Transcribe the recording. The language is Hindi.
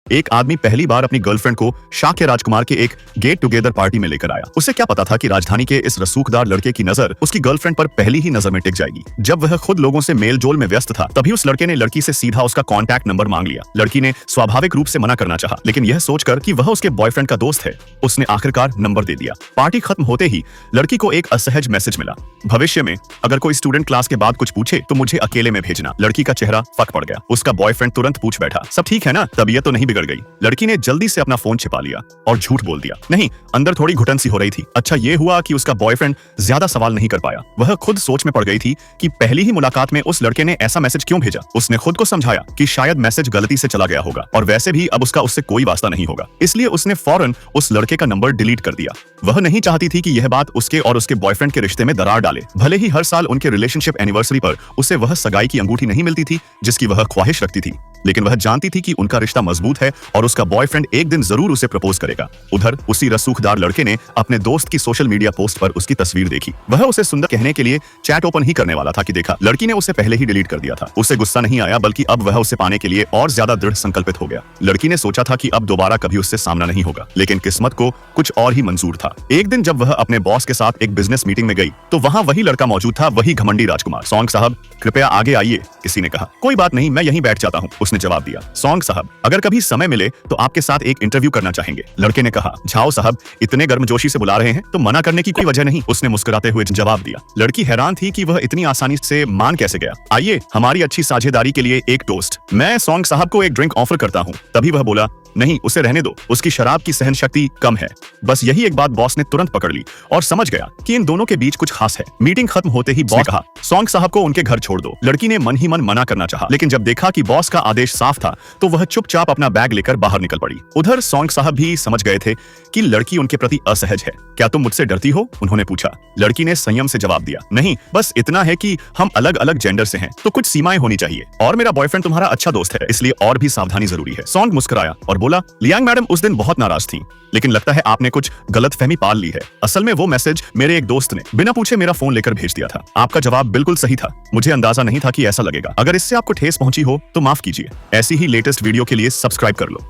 एक आदमी पहली बार अपनी गर्लफ्रेंड को शाक्य राजकुमार के एक गेट टुगेदर पार्टी में लेकर आया। उसे क्या पता था कि राजधानी के इस रसूखदार लड़के की नजर उसकी गर्लफ्रेंड पर पहली ही नजर में टिक जाएगी। जब वह खुद लोगों से मेल जोल में व्यस्त था, तभी उस लड़के ने लड़की से सीधा उसका कॉन्टैक्ट नंबर मांग लिया। लड़की ने स्वाभाविक रूप से मना करना चाहा, लेकिन यह सोचकर कि वह उसके बॉयफ्रेंड का दोस्त है, उसने आखिरकार नंबर दे दिया। पार्टी खत्म होते ही लड़की को एक असहज मैसेज मिला, भविष्य में अगर कोई स्टूडेंट क्लास के बाद कुछ पूछे तो मुझे अकेले में भेजना। लड़की का चेहरा फक पड़ गया। उसका बॉयफ्रेंड तुरंत पूछ बैठा, सब ठीक है ना, तबीयत तो नहीं बिगड़ गई? लड़की ने जल्दी से अपना फोन छिपा लिया और झूठ बोल दिया, नहीं, अंदर थोड़ी घुटन सी हो रही थी। अच्छा ये हुआ कि उसका बॉयफ्रेंड ज्यादा सवाल नहीं कर पाया। वह खुद सोच में पड़ गई थी कि पहली ही मुलाकात में उस लड़के ने ऐसा मैसेज क्यों भेजा। उसने खुद को समझाया कि शायद मैसेज गलती से चला गया होगा और वैसे भी अब उसका उससे कोई वास्ता नहीं होगा, इसलिए उसने फौरन उस लड़के का नंबर डिलीट कर दिया। वह नहीं चाहती थी कि यह बात उसके और उसके बॉयफ्रेंड के रिश्ते में दरार डाले। भले ही हर साल उनके रिलेशनशिप एनिवर्सरी पर उसे वह सगाई की अंगूठी नहीं मिलती थी जिसकी वह ख्वाहिश रखती थी, लेकिन वह जानती थी कि उनका रिश्ता मजबूत है और उसका बॉयफ्रेंड एक दिन जरूर उसे प्रपोज करेगा। उधर उसी रसूखदार लड़के ने अपने दोस्त की सोशल मीडिया पोस्ट पर उसकी तस्वीर देखी। वह उसे सुंदर कहने के लिए चैट ओपन ही करने वाला था कि देखा, लड़की ने उसे पहले ही डिलीट कर दिया था। उसे गुस्सा नहीं आया, बल्कि अब वह उसे पाने के लिए और ज्यादा दृढ़ संकल्पित हो गया। लड़की ने सोचा था कि अब दोबारा कभी उससे सामना नहीं होगा, लेकिन किस्मत को कुछ और ही मंजूर था। एक दिन जब वह अपने बॉस के साथ एक बिजनेस मीटिंग में गई तो वहां वही लड़का मौजूद था, वही घमंडी राजकुमार। सॉन्ग साहब कृपया आगे आइए, किसी ने कहा। कोई बात नहीं, मैं यहीं बैठ जाता हूँ, उसने जवाब दिया। सॉन्ग साहब अगर कभी समय मिले तो आपके साथ एक इंटरव्यू करना चाहेंगे, लड़के ने कहा। झाओ साहब इतने गर्मजोशी से बुला रहे हैं तो मना करने की कोई वजह नहीं, उसने मुस्कुराते हुए जवाब दिया। लड़की हैरान थी कि वह इतनी आसानी से मान कैसे गया। आइए हमारी अच्छी साझेदारी के लिए एक टोस्ट। मैं सॉन्ग साहब को एक ड्रिंक ऑफर करता हूँ। तभी वह बोला, नहीं उसे रहने दो, उसकी शराब की सहन शक्ति कम है। बस यही एक बात बॉस ने तुरंत पकड़ ली और समझ गया कि इन दोनों के बीच कुछ खास है। मीटिंग खत्म होते ही बॉस ने कहा, सॉन्ग साहब को उनके घर छोड़ दो। लड़की ने मन ही मन मना करना चाहा, लेकिन जब देखा कि बॉस का आदेश साफ था तो वह चुपचाप अपना बैग लेकर बाहर निकल पड़ी। उधर सॉन्ग साहब भी समझ गए थे कि लड़की उनके प्रति असहज है। क्या तुम मुझसे डरती हो, उन्होंने पूछा। लड़की ने संयम से जवाब दिया, नहीं, बस इतना है कि हम अलग अलग जेंडर से हैं तो कुछ सीमाएं होनी चाहिए, और मेरा बॉयफ्रेंड तुम्हारा अच्छा दोस्त है, इसलिए और भी सावधानी जरूरी है। सॉन्ग मुस्कुराया और बोला, लियांग मैडम उस दिन बहुत नाराज थी, लेकिन लगता है आपने कुछ गलतफहमी पाल ली है। असल में वो मैसेज मेरे एक दोस्त ने बिना पूछे मेरा फोन लेकर भेज दिया था। आपका जवाब बिल्कुल सही था, मुझे अंदाजा नहीं था कि ऐसा लगेगा। अगर इससे आपको ठेस पहुंची हो तो माफ कीजिए। ऐसी ही लेटेस्ट वीडियो के लिए सब्सक्राइब कर लो।